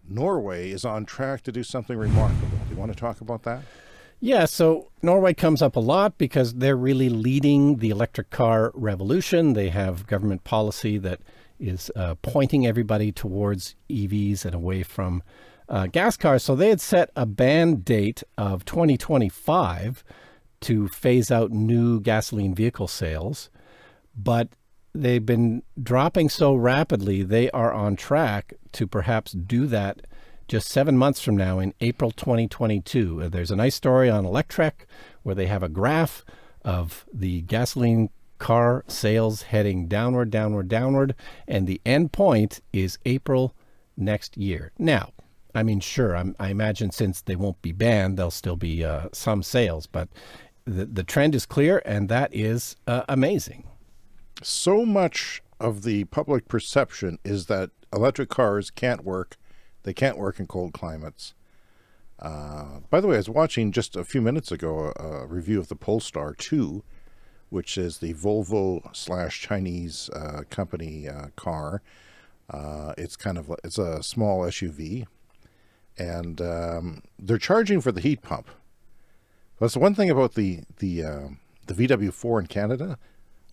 Norway is on track to do something remarkable. Do you want to talk about that? Yeah, so Norway comes up a lot because they're really leading the electric car revolution. They have government policy that is pointing everybody towards EVs and away from gas cars. So they had set a ban date of 2025 to phase out new gasoline vehicle sales, but they've been dropping so rapidly, they are on track to perhaps do that just 7 months from now in April 2022. There's a nice story on Electrek where they have a graph of the gasoline car sales heading downward, downward, downward, and the end point is April next year. Now, I mean, sure, I imagine since they won't be banned, there'll still be some sales, but the trend is clear, and that is amazing. So much of the public perception is that electric cars can't work. They can't work in cold climates. By the way, I was watching just a few minutes ago a review of the Polestar 2, which is the Volvo/Chinese company car. It's a small SUV, and they're charging for the heat pump. That's the one thing about the VW4 in Canada.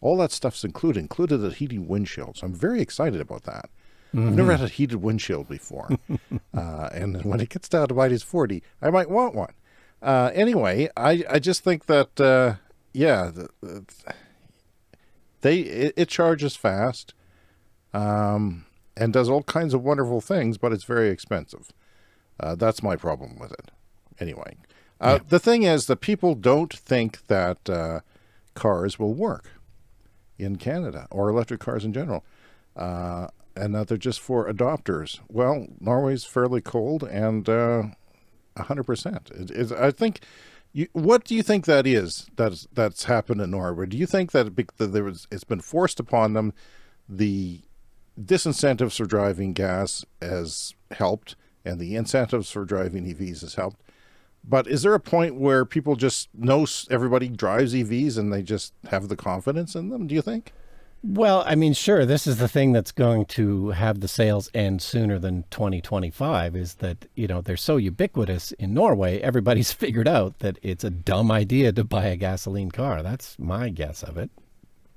All that stuff's included the heating windshield. So I'm very excited about that. Mm-hmm. I've never had a heated windshield before. And when it gets down to minus 40, I might want one. Anyway, I just think that, it charges fast and does all kinds of wonderful things, but it's very expensive. That's my problem with it. Anyway, The thing is that people don't think that cars will work in Canada, or electric cars in general. And that they're just for adopters. Well, Norway's fairly cold, and 100%. I think. What do you think that is? That's happened in Norway. Do you think that it's been forced upon them? The disincentives for driving gas has helped, and the incentives for driving EVs has helped. But is there a point where people just know everybody drives EVs and they just have the confidence in them? Do you think? Well, I mean, sure, this is the thing that's going to have the sales end sooner than 2025 is that, they're so ubiquitous in Norway, everybody's figured out that it's a dumb idea to buy a gasoline car. That's my guess of it.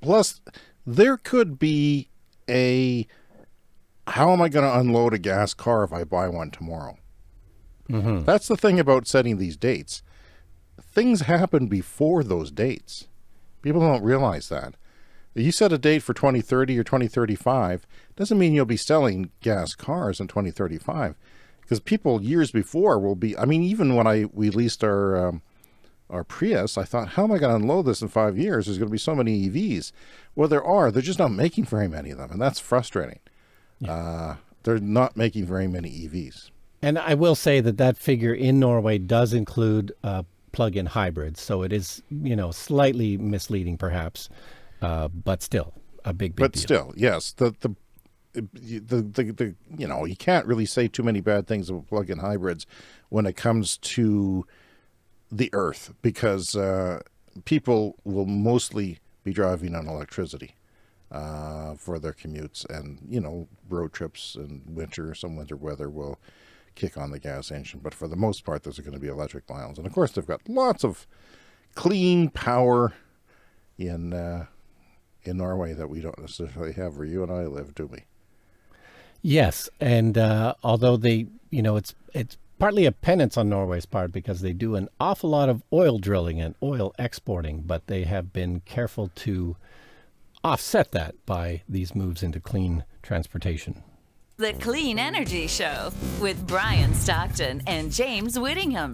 Plus, there could be how am I going to unload a gas car if I buy one tomorrow? Mm-hmm. That's the thing about setting these dates. Things happen before those dates. People don't realize that. You set a date for 2030 or 2035, doesn't mean you'll be selling gas cars in 2035, because people years before will be. I mean, even when we leased our Prius, I thought, how am I going to unload this in 5 years? There's going to be so many EVs. Well, they're just not making very many of them, and that's frustrating. Yeah. They're not making very many EVs. And I will say that figure in Norway does include plug-in hybrids, so it is, slightly misleading perhaps. But still a big deal. But still, yes, you can't really say too many bad things about plug-in hybrids when it comes to the earth, because people will mostly be driving on electricity for their commutes, and road trips and some winter weather will kick on the gas engine. But for the most part, there's going to be electric miles, and of course, they've got lots of clean power in Norway that we don't necessarily have where you and I live, do we? Yes, and although it's partly a penance on Norway's part because they do an awful lot of oil drilling and oil exporting, but they have been careful to offset that by these moves into clean transportation. The Clean Energy Show with Brian Stockton and James Whittingham.